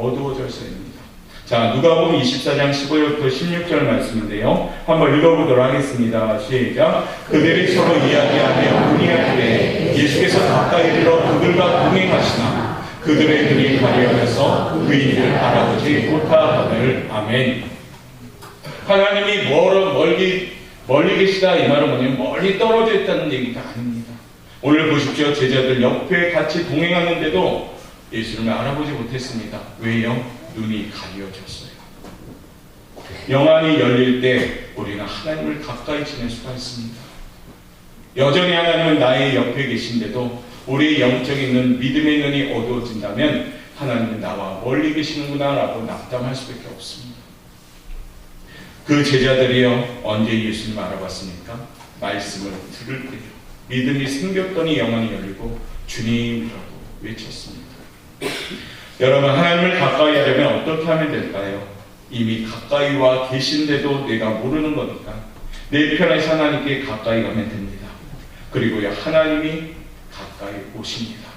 어두워져서입니다. 자, 누가복음 24장 15절부터 16절 말씀인데요. 한번 읽어보도록 하겠습니다. 시작. 그들이 서로 이야기하며 문의하기에 예수께서 가까이 들어 그들과 동행하시나 그들의 눈이 가려져서 그 일을 알아보지 못하거늘. 아멘. 하나님이 멀리 계시다, 이 말은 뭐냐면 멀리 떨어져 있다는 얘기가 아닙니다. 오늘 보십시오. 제자들 옆에 같이 동행하는데도 예수님을 알아보지 못했습니다. 왜요? 눈이 가려졌어요. 영안이 열릴 때 우리는 하나님을 가까이 지낼 수가 있습니다. 여전히 하나님은 나의 옆에 계신데도 우리의 영적인 눈, 믿음의 눈이 어두워진다면 하나님은 나와 멀리 계시는구나 라고 낙담할 수밖에 없습니다. 그 제자들이요, 언제 예수님을 알아봤습니까? 말씀을 들을 때요. 믿음이 생겼더니 영안이 열리고 주님이라고 외쳤습니다. 여러분, 하나님을 가까이 하려면 어떻게 하면 될까요? 이미 가까이 와 계신데도 내가 모르는 거니까 내 편에서 하나님께 가까이 가면 됩니다. 그리고요, 하나님이 가까이 오십니다.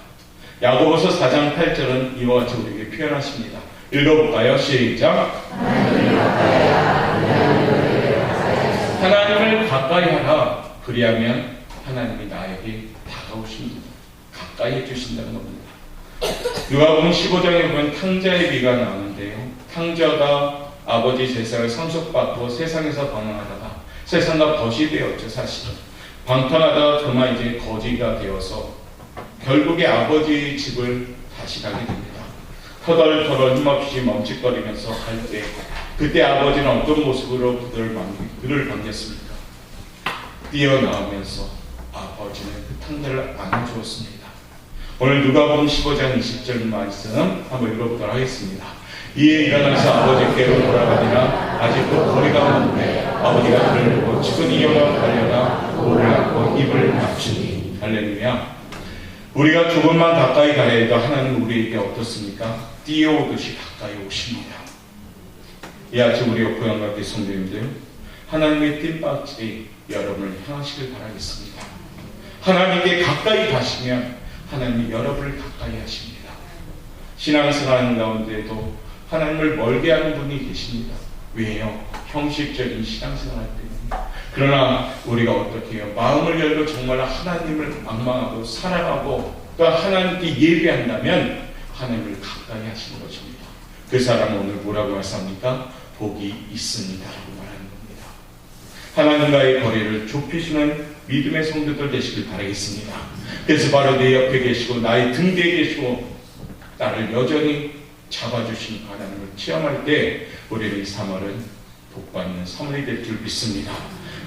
야고보서 4장 8절은 이와 같이 우리에게 표현하십니다. 읽어볼까요? 시작. 하나님을 가까이 하라. 그리하면 하나님이 나에게 다가오십니다. 가까이 해주신다는 겁니다. 누가복음 15장에 보면 탕자의 비가 나오는데요. 탕자가 아버지 제사를 상속받고 세상에서 방황하다가 세상과 벗이 되었죠. 사실 방탕하다가 그만 이제 거지가 되어서 결국에 아버지 집을 다시 가게 됩니다. 터덜터덜 힘없이 멈칫거리면서 갈 때 그때 아버지는 어떤 모습으로 그를 반겼습니까? 뛰어나오면서 아버지는 그 탕자를 안아주었습니다. 오늘 누가복음 15장 20절 말씀 한번 읽어보도록 하겠습니다. 이에 일어나서 아버지께로 돌아가니라. 아직도 거리가 먼데 아버지가 그를 보고 측은히 영광 달려가 볼을 안고 입을 맞추니. 할렐루야. 우리가 조금만 가까이 가야 해도 하나님 우리에게 어떻습니까? 뛰어오듯이 가까이 오십니다. 이 아침 우리 고향각교 성도님들, 하나님의 뜀박질이 여러분을 향하시길 바라겠습니다. 하나님께 가까이 가시면 하나님이 여러분을 가까이 하십니다. 신앙생활 가운데도 하나님을 멀게 하는 분이 계십니다. 왜요? 형식적인 신앙생활 때문에. 그러나 우리가 어떻게 해요? 마음을 열고 정말 하나님을 악망하고 사랑하고 또 하나님께 예배한다면 하나님을 가까이 하시는 것입니다. 그 사람은 오늘 뭐라고 말씀합니까? 복이 있습니다 라고 말하는 겁니다. 하나님과의 거리를 좁히시는 믿음의 성도들 되시길 바라겠습니다. 그래서 바로 내 옆에 계시고 나의 등 뒤에 계시고 나를 여전히 잡아주신 하나님을 체험할 때 우리의 이 3월은 복받는 3월이 될 줄 믿습니다.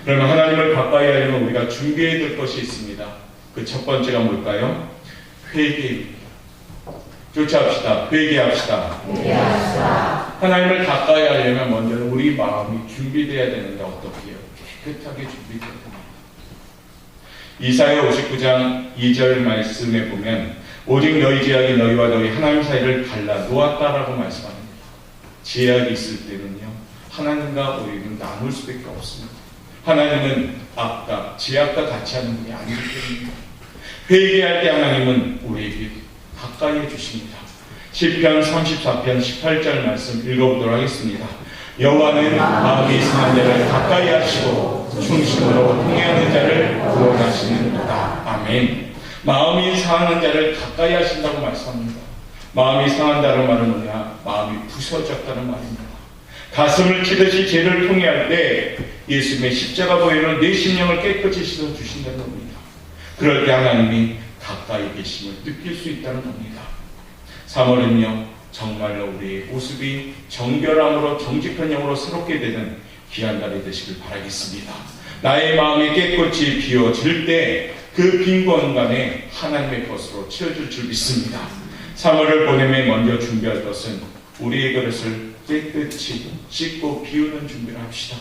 그러면 하나님을 가까이 하려면 우리가 준비해야 될 것이 있습니다. 그 첫 번째가 뭘까요? 회개입니다. 쫓아합시다. 회개합시다. 하나님을 가까이 하려면 먼저는 우리 마음이 준비되어야 되는데 어떻게 해요? 깨끗하게 준비되어야 됩니다. 이사야 59장 2절 말씀에 보면 오직 너희 제약이 너희와 너희 하나님 사이를 갈라 놓았다라고 말씀합니다. 제약이 있을 때는요, 하나님과 우리는 나눌 수밖에 없습니다. 하나님은 제약과 같이 하는 분이 아니기 때문입니다. 회개할 때 하나님은 우리에게 가까이 해주십니다. 시편 34편 18절 말씀 읽어보도록 하겠습니다. 여호와는 마음이 상한 자를 가까이 하시고 중심으로 통해하는 자를 구원하시는도다. 아멘. 마음이 상한 자를 가까이 하신다고 말씀합니다. 마음이 상한다는 말은 뭐냐? 마음이 부서졌다는 말입니다. 가슴을 치듯이 죄를 통해할 때 예수님의 십자가 보혈로 내 심령을 깨끗이 씻어주신다는 겁니다. 그럴 때 하나님이 가까이 계심을 느낄 수 있다는 겁니다. 3월은요, 정말로 우리의 모습이 정결함으로 정직한 영으로 새롭게 되는 귀한 달이 되시길 바라겠습니다. 나의 마음이 깨끗이 비워질 때 그 빈 공간에 하나님의 것으로 채워줄 줄 믿습니다. 3월을 보내면 먼저 준비할 것은 우리의 그릇을 깨끗이 씻고 비우는 준비를 합시다.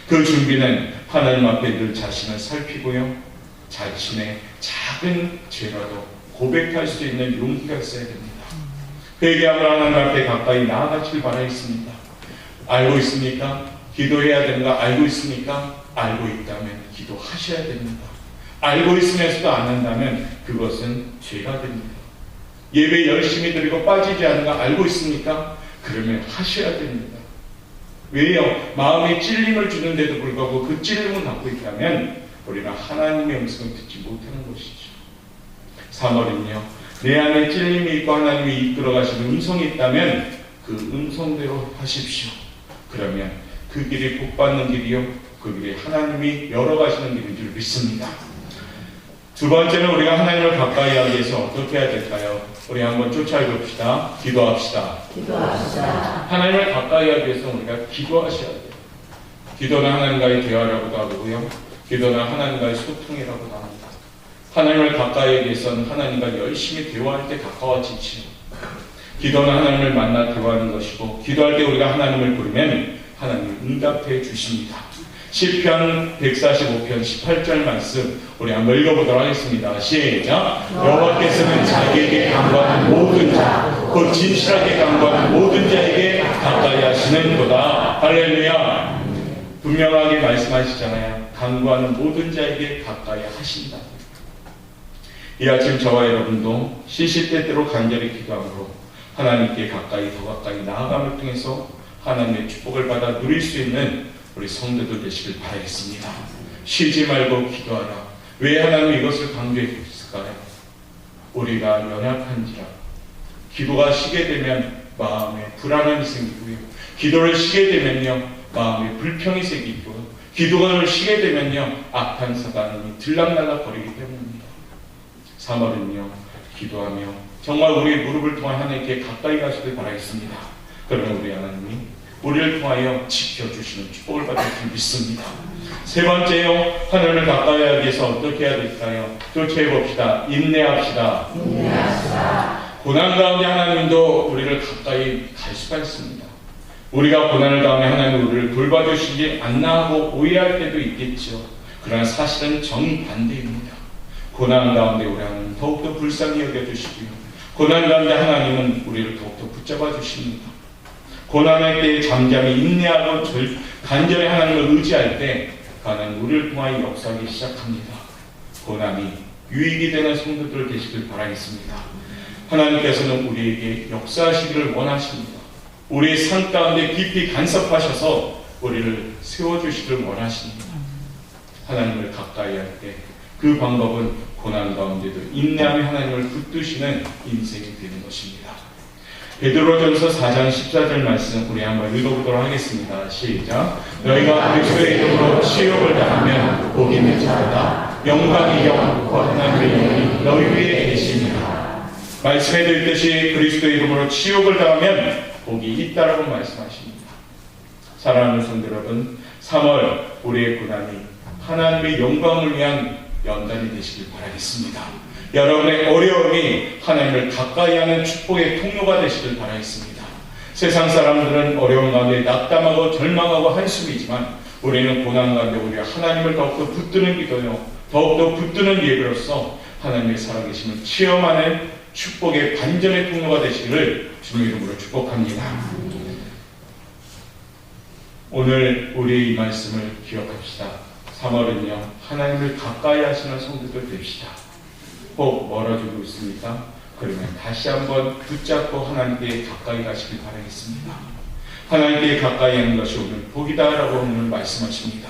그 준비는 하나님 앞에 늘 자신을 살피고요, 자신의 작은 죄라도 고백할 수 있는 용기가 있어야 됩니다. 회개함으로 하나님 앞에 가까이 나아가길 바라겠습니다. 알고 있습니까? 기도해야 되는가? 알고 있습니까? 알고 있다면 기도하셔야 됩니다. 알고 있으면서도 안 한다면 그것은 죄가 됩니다. 예배 열심히 드리고 빠지지 않는가? 알고 있습니까? 그러면 하셔야 됩니다. 왜요? 마음에 찔림을 주는데도 불구하고 그 찔림을 갖고 있다면 우리는 하나님의 음성을 듣지 못하는 것이죠. 3월은요, 내 안에 찔림이 있고 하나님이 이끌어 가시는 음성이 있다면 그 음성대로 하십시오. 그러면 그 길이 복받는 길이요, 그 길이 하나님이 열어가시는 길인 줄 믿습니다. 두 번째는 우리가 하나님을 가까이 하기 위해서 어떻게 해야 될까요? 우리 한번 쫓아봅시다. 기도합시다. 하나님을 가까이 하기 위해서 우리가 기도하셔야 돼요. 기도는 하나님과의 대화라고도 하고요, 기도는 하나님과의 소통이라고도 합니다. 하나님을 가까이 하기 위해서는 하나님과 열심히 대화할 때 가까워지지요. 기도는 하나님을 만나 대화하는 것이고, 기도할 때 우리가 하나님을 부르면 하나님이 응답해 주십니다. 시편 145편 18절 말씀 우리 한번 읽어보도록 하겠습니다. 시작. 여호와께서는 자기에게 간구하는 모든 자, 곧 진실하게 간구하는 모든 자에게 가까이 하시는도다. 할렐루야. 분명하게 말씀하시잖아요. 간구하는 모든 자에게 가까이 하신다. 이 아침 저와 여러분도 시시때때로 간절히 기도함으로 하나님께 가까이 더 가까이 나아감을 통해서 하나님의 축복을 받아 누릴 수 있는 우리 성도들 되시길 바라겠습니다. 쉬지 말고 기도하라. 왜 하나님이 이것을 강조해 주셨을까요? 우리가 연약한지라. 기도가 쉬게 되면 마음에 불안함이 생기고요, 기도를 쉬게 되면요 마음에 불평이 생기고요, 기도를 쉬게 되면요 악한 사단이 들락날락 거리기 때문입니다. 3월은요 기도하며 정말 우리의 무릎을 통해 하나님께 가까이 가시길 바라겠습니다. 그러면 우리 하나님이 우리를 통하여 지켜주시는 축복을 받을 줄 믿습니다. 세 번째요, 하나님을 가까이 하기 위해서 어떻게 해야 될까요? 쫓아해봅시다. 인내합시다. 고난 가운데 하나님도 우리를 가까이 갈 수가 있습니다. 우리가 고난을 당하면 하나님 우리를 돌봐주시지 않나 하고 오해할 때도 있겠죠. 그러나 사실은 정반대입니다. 고난 가운데 우리 하나님 더욱더 불쌍히 여겨주시고요, 고난 가운데 하나님은 우리를 더욱더 붙잡아 주십니다. 고난의 때에 잠잠히 인내하고 간절히 하나님을 의지할 때 하나님 우리를 통하여 역사하기 시작합니다. 고난이 유익이 되는 성도들 되시길 바라겠습니다. 하나님께서는 우리에게 역사하시기를 원하십니다. 우리의 삶 가운데 깊이 간섭하셔서 우리를 세워주시기를 원하십니다. 하나님을 가까이 할 때 그 방법은 고난 가운데도 인내하며 하나님을 붙드시는 인생이 되는 것입니다. 베드로전서 4장 14절 말씀 우리 한번 읽어보도록 하겠습니다. 시작. 너희가 그리스도의 이름으로 치욕을 당하면 복이 맺히도다. 영광이 영원코 하나님의 영이 너희 위에 계십니다. 말씀에 있듯이 그리스도의 이름으로 치욕을 당하면 복이 있다라고 말씀하십니다. 사랑하는 성도 여러분, 3월 우리의 고난이 하나님의 영광을 위한 연단이 되시길 바라겠습니다. 여러분의 어려움이 하나님을 가까이 하는 축복의 통로가 되시길 바라겠습니다. 세상 사람들은 어려움 가운데 낙담하고 절망하고 한숨이지만 우리는 고난 가운데 우리가 하나님을 더욱더 붙드는 기도요, 더욱더 붙드는 예배로서 하나님의 살아계심을 체험하는 축복의 반전의 통로가 되시기를 주님의 이름으로 축복합니다. 오늘 우리의 이 말씀을 기억합시다. 3월은요 하나님을 가까이 하시는 성도들 됩시다. 혹 멀어지고 있습니까? 그러면 다시 한번 붙잡고 하나님께 가까이 가시길 바라겠습니다. 하나님께 가까이 하는 것이 오늘 복이다라고 오늘 말씀하십니다.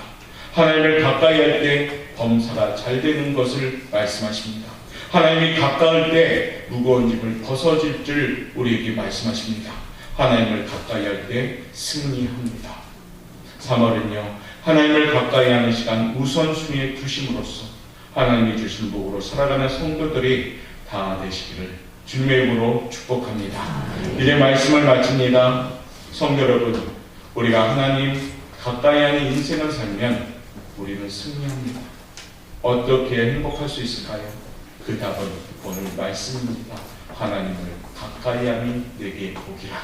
하나님을 가까이 할 때 범사가 잘 되는 것을 말씀하십니다. 하나님이 가까울 때 무거운 짐을 벗어질 줄 우리에게 말씀하십니다. 하나님을 가까이 할 때 승리합니다. 3월은요 하나님을 가까이 하는 시간 우선순위에 두심으로써 하나님이 주신 복으로 살아가는 성도들이 다 되시기를 주님의 이름으로 축복합니다. 이제 말씀을 마칩니다. 성도 여러분, 우리가 하나님 가까이 하는 인생을 살면 우리는 승리합니다. 어떻게 행복할 수 있을까요? 그 답은 오늘 말씀입니다. 하나님을 가까이 하니 내게 복이라.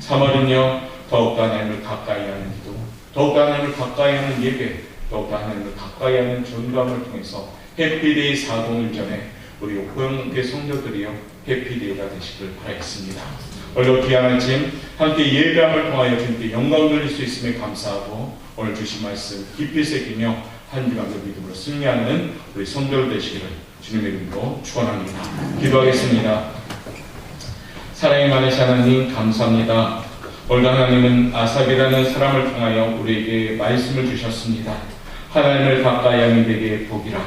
3월은요 더욱더 하나님을 가까이 하는 기도, 더욱더 하나님을 가까이 하는 예배, 더욱더 하나님을 가까이 하는 전도함을 통해서 해피데이 401전에 우리 옥고영교회 성도들이요 해피데이가 되시길 바라겠습니다. 오늘 귀한 아침 함께 예배함을 통하여 주님께 영광 돌릴 수 있음에 감사하고 오늘 주신 말씀 깊이 새기며 한 주간도 믿음으로 승리하는 우리 성도들 되시기를 주님의 이름으로 축원합니다. 기도하겠습니다. 사랑이 많으신 하나님 감사합니다. 오늘도 하나님은 아삽이라는 사람을 통하여 우리에게 말씀을 주셨습니다. 하나님을 가까이 하는 데게 복이라.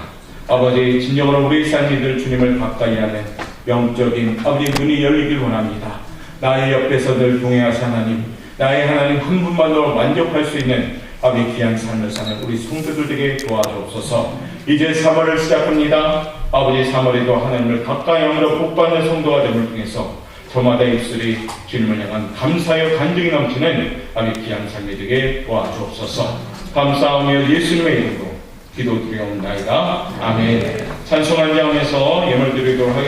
아버지, 진정으로 우리 삶이들 주님을 가까이 하는 영적인 아버지 눈이 열리길 원합니다. 나의 옆에서 늘 동행하사 하나님, 나의 하나님 한 분만으로 만족할 수 있는 아버지 귀한 삶을 사는 우리 성도들에게 도와주옵소서. 이제 3월을 시작합니다. 아버지, 3월에도 하나님을 가까이 함으로 복받는 성도가 됨을 통해서 저마다 입술이 주님을 향한 감사의 간증이 넘치는 아버지 귀한 삶이 되게 도와주옵소서. 감사하며 예수님의 이름으로 기도드리옵나이다. 아멘. 찬송한 장에서 예물 드리도록 하겠습니다.